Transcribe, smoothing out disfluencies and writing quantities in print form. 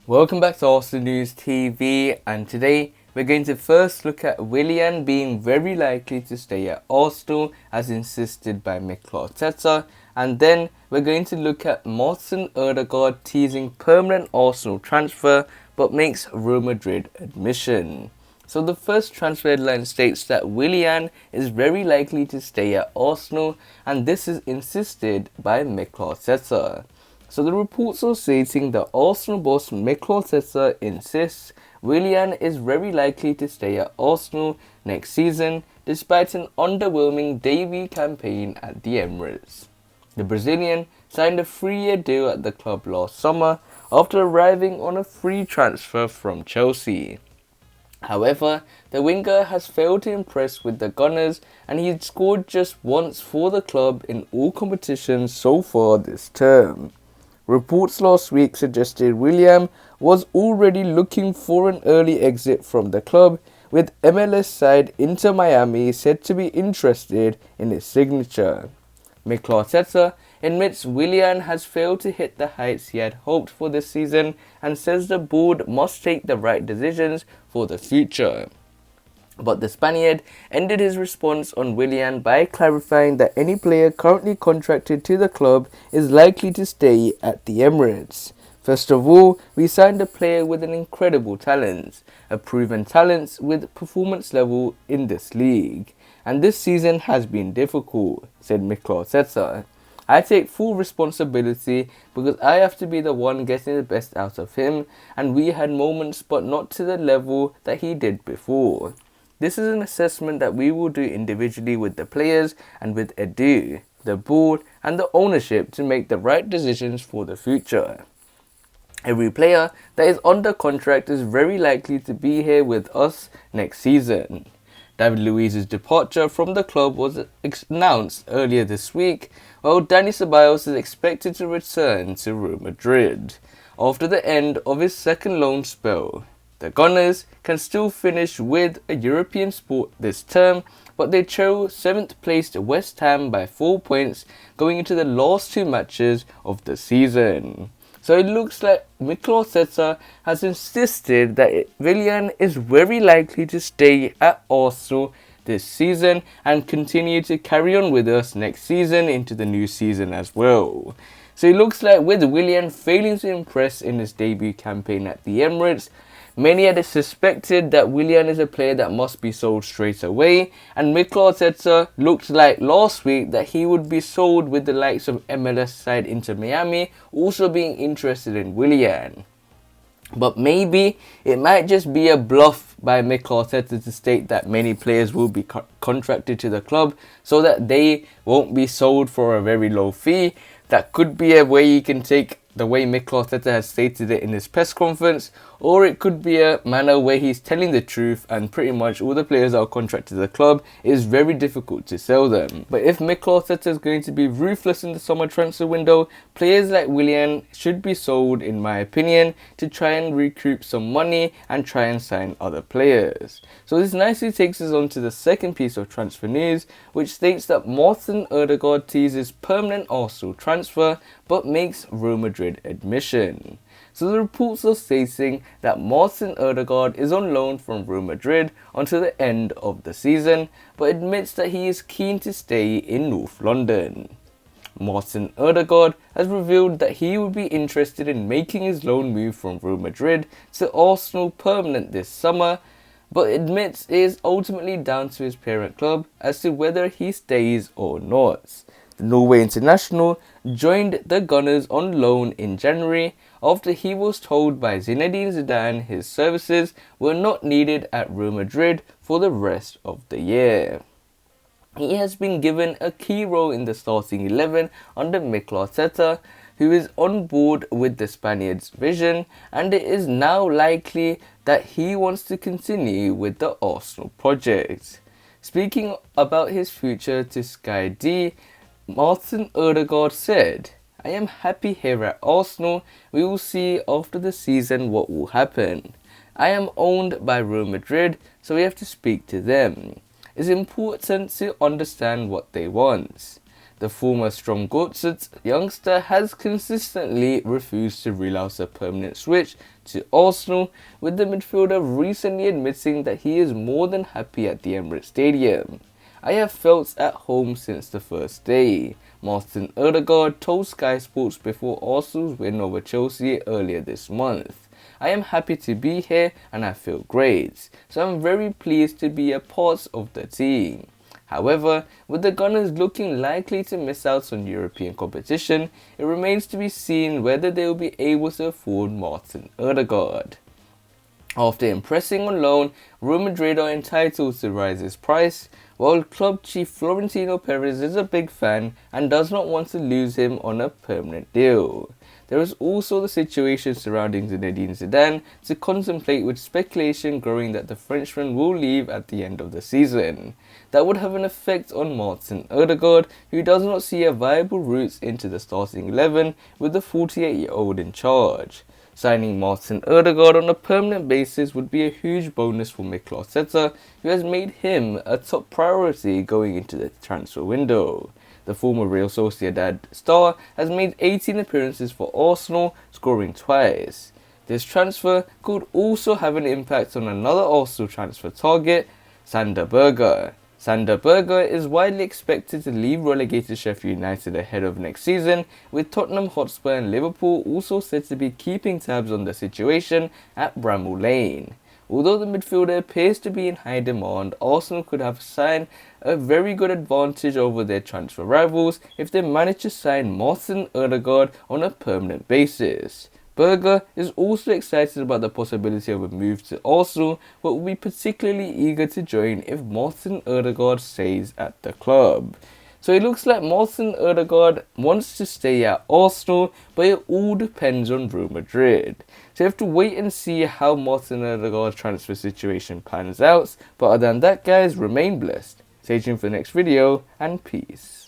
Welcome back to Arsenal News TV, and today we're going to first look at Willian being very likely to stay at Arsenal as insisted by Mikel Arteta, and then we're going to look at Martin Odegaard teasing permanent Arsenal transfer but makes Real Madrid admission. So the first transfer headline states that Willian is very likely to stay at Arsenal, and this is insisted by Mikel Arteta. So the reports are stating that Arsenal boss Mikel Arteta insists Willian is very likely to stay at Arsenal next season despite an underwhelming debut campaign at the Emirates. The Brazilian signed a 3-year deal at the club last summer after arriving on a free transfer from Chelsea. However, the winger has failed to impress with the Gunners, and he had scored just once for the club in all competitions so far this term. Reports last week suggested Willian was already looking for an early exit from the club, with MLS side Inter Miami said to be interested in his signature. Mikel Arteta admits Willian has failed to hit the heights he had hoped for this season and says the board must take the right decisions for the future. But the Spaniard ended his response on Willian by clarifying that any player currently contracted to the club is likely to stay at the Emirates. First of all, we signed a player with an incredible talent, a proven talent with performance level in this league. And this season has been difficult, said Mikel Arteta. I take full responsibility because I have to be the one getting the best out of him, and we had moments but not to the level that he did before. This is an assessment that we will do individually with the players and with Edu, the board and the ownership to make the right decisions for the future. Every player that is under contract is very likely to be here with us next season. David Luiz's departure from the club was announced earlier this week, while Dani Ceballos is expected to return to Real Madrid after the end of his second loan spell. The Gunners can still finish with a European spot this term, but they chose 7th placed West Ham by 4 points going into the last 2 matches of the season. So it looks like Mikel Arteta has insisted that Willian is very likely to stay at Arsenal this season and continue to carry on with us next season into the new season as well. So it looks like with Willian failing to impress in his debut campaign at the Emirates, many had suspected that Willian is a player that must be sold straight away, and Mikel Arteta looked like last week that he would be sold, with the likes of MLS side Inter Miami also being interested in Willian. But maybe it might just be a bluff by Mikel Arteta to state that many players will be contracted to the club so that they won't be sold for a very low fee. That could be a way you can take the way Mikel Arteta has stated it in his press conference, or it could be a manner where he's telling the truth and pretty much all the players that are contracted to the club, it is very difficult to sell them. But if Mikel Arteta is going to be ruthless in the summer transfer window, players like Willian should be sold, in my opinion, to try and recoup some money and try and sign other players. So this nicely takes us on to the second piece of transfer news, which states that Martin Odegaard teases permanent Arsenal transfer but makes Real Madrid admission. So the reports are stating that Martin Odegaard is on loan from Real Madrid until the end of the season, but admits that he is keen to stay in North London. Martin Odegaard has revealed that he would be interested in making his loan move from Real Madrid to Arsenal permanent this summer, but admits it is ultimately down to his parent club as to whether he stays or not. The Norway international joined the Gunners on loan in January after he was told by Zinedine Zidane his services were not needed at Real Madrid for the rest of the year. He has been given a key role in the starting 11 under Mikel Arteta, who is on board with the Spaniard's vision, and it is now likely that he wants to continue with the Arsenal project. Speaking about his future to Sky D, Martin Odegaard said, "I am happy here at Arsenal. We will see after the season what will happen. I am owned by Real Madrid, so we have to speak to them. It's important to understand what they want. The former Strømsgodset youngster has consistently refused to rule out a permanent switch to Arsenal, with the midfielder recently admitting that he is more than happy at the Emirates Stadium. "I have felt at home since the first day," Martin Odegaard told Sky Sports before Arsenal's win over Chelsea earlier this month. "I am happy to be here and I feel great, so I'm very pleased to be a part of the team." However, with the Gunners looking likely to miss out on European competition, it remains to be seen whether they will be able to afford Martin Odegaard. After impressing on loan, Real Madrid are entitled to raise his price, while club chief Florentino Perez is a big fan and does not want to lose him on a permanent deal. There is also the situation surrounding Zinedine Zidane to contemplate, with speculation growing that the Frenchman will leave at the end of the season. That would have an effect on Martin Odegaard, who does not see a viable route into the starting 11 with the 48-year-old in charge. Signing Martin Odegaard on a permanent basis would be a huge bonus for Mikel Arteta, who has made him a top priority going into the transfer window. The former Real Sociedad star has made 18 appearances for Arsenal, scoring twice. This transfer could also have an impact on another Arsenal transfer target, Berge. Berge is widely expected to leave relegated Sheffield United ahead of next season, with Tottenham Hotspur and Liverpool also said to be keeping tabs on the situation at Bramall Lane. Although the midfielder appears to be in high demand, Arsenal could have signed a very good advantage over their transfer rivals if they manage to sign Martin Odegaard on a permanent basis. Berge is also excited about the possibility of a move to Arsenal, but will be particularly eager to join if Martin Odegaard stays at the club. So it looks like Martin Odegaard wants to stay at Arsenal, but it all depends on Real Madrid. So you have to wait and see how Martin Odegaard's transfer situation pans out. But other than that, guys, remain blessed. Stay tuned for the next video, and peace.